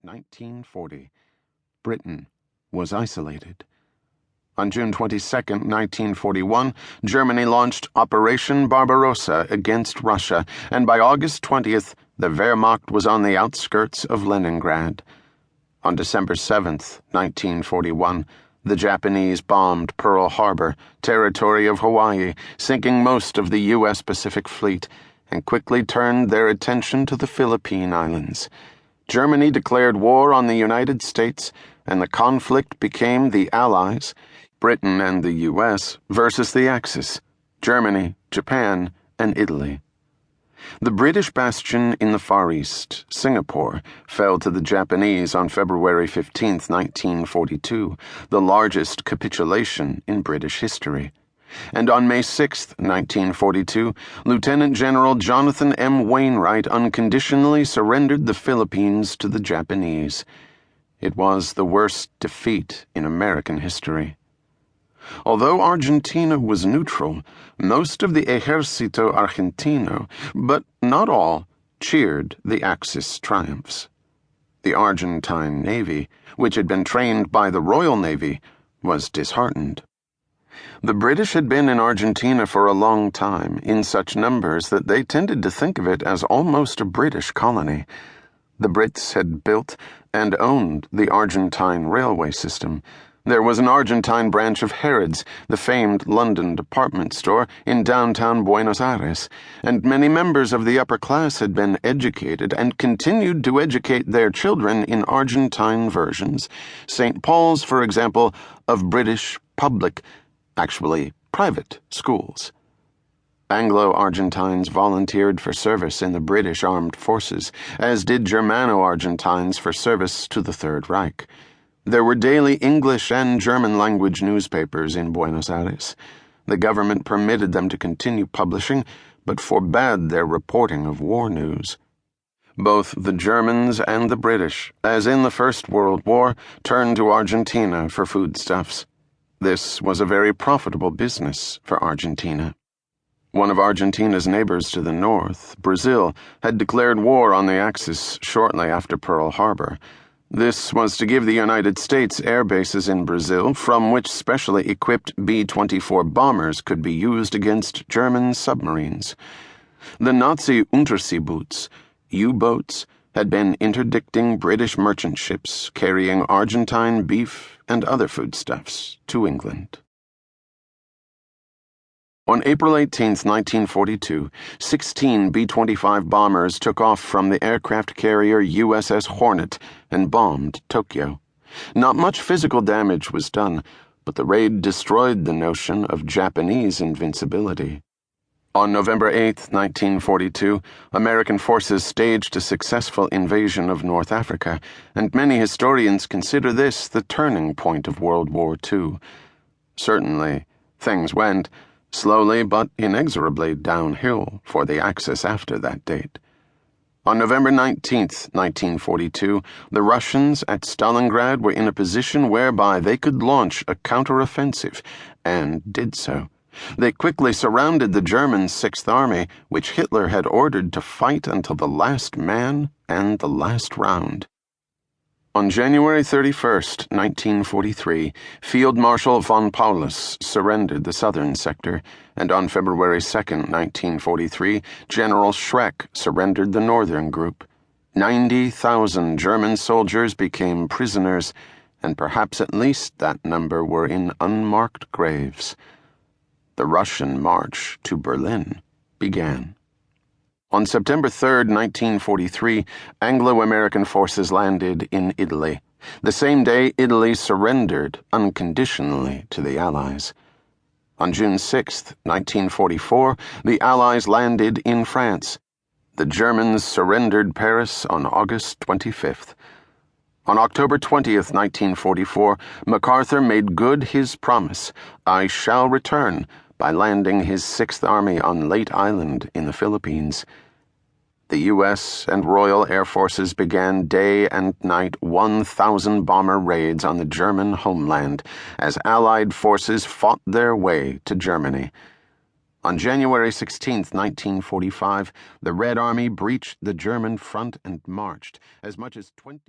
1940, Britain was isolated. On June 22, 1941, Germany launched Operation Barbarossa against Russia, and by August 20th, the Wehrmacht was on the outskirts of Leningrad. On December 7, 1941, the Japanese bombed Pearl Harbor, territory of Hawaii, sinking most of the U.S. Pacific Fleet, and quickly turned their attention to the Philippine Islands. Germany declared war on the United States, and the conflict became the Allies, Britain and the U.S., versus the Axis, Germany, Japan, and Italy. The British bastion in the Far East, Singapore, fell to the Japanese on February 15, 1942, the largest capitulation in British history. And on May 6, 1942, Lieutenant General Jonathan M. Wainwright unconditionally surrendered the Philippines to the Japanese. It was the worst defeat in American history. Although Argentina was neutral, most of the Ejército Argentino, but not all, cheered the Axis triumphs. The Argentine Navy, which had been trained by the Royal Navy, was disheartened. The British had been in Argentina for a long time, in such numbers that they tended to think of it as almost a British colony. The Brits had built and owned the Argentine railway system. There was an Argentine branch of Harrods, the famed London department store, in downtown Buenos Aires, and many members of the upper class had been educated and continued to educate their children in Argentine versions. St. Paul's, for example, of British public, actually private, schools. Anglo-Argentines volunteered for service in the British armed forces, as did Germano-Argentines for service to the Third Reich. There were daily English and German-language newspapers in Buenos Aires. The government permitted them to continue publishing, but forbade their reporting of war news. Both the Germans and the British, as in the First World War, turned to Argentina for foodstuffs. This was a very profitable business for Argentina. One of Argentina's neighbors to the north, Brazil, had declared war on the Axis shortly after Pearl Harbor. This was to give the United States air bases in Brazil from which specially equipped B-24 bombers could be used against German submarines. The Nazi Unterseeboots, U-boats, had been interdicting British merchant ships carrying Argentine beef and other foodstuffs to England. On April 18, 1942, 16 B-25 bombers took off from the aircraft carrier USS Hornet and bombed Tokyo. Not much physical damage was done, but the raid destroyed the notion of Japanese invincibility. On November 8, 1942, American forces staged a successful invasion of North Africa, and many historians consider this the turning point of World War II. Certainly, things went slowly but inexorably downhill for the Axis after that date. On November 19, 1942, the Russians at Stalingrad were in a position whereby they could launch a counteroffensive, and did so. They quickly surrounded the German Sixth Army, which Hitler had ordered to fight until the last man and the last round. On January 31, 1943, Field Marshal von Paulus surrendered the southern sector, and on February 2, 1943, General Schreck surrendered the northern group. 90,000 German soldiers became prisoners, and perhaps at least that number were in unmarked graves. The Russian march to Berlin began. On September 3, 1943, Anglo-American forces landed in Italy. The same day, Italy surrendered unconditionally to the Allies. On June 6, 1944, the Allies landed in France. The Germans surrendered Paris on August 25th. On October 20th, 1944, MacArthur made good his promise, "I shall return," by landing his Sixth Army on Leyte Island in the Philippines. The U.S. and Royal Air Forces began day and night 1,000 bomber raids on the German homeland as Allied forces fought their way to Germany. On January 16, 1945, the Red Army breached the German front and marched as much as 20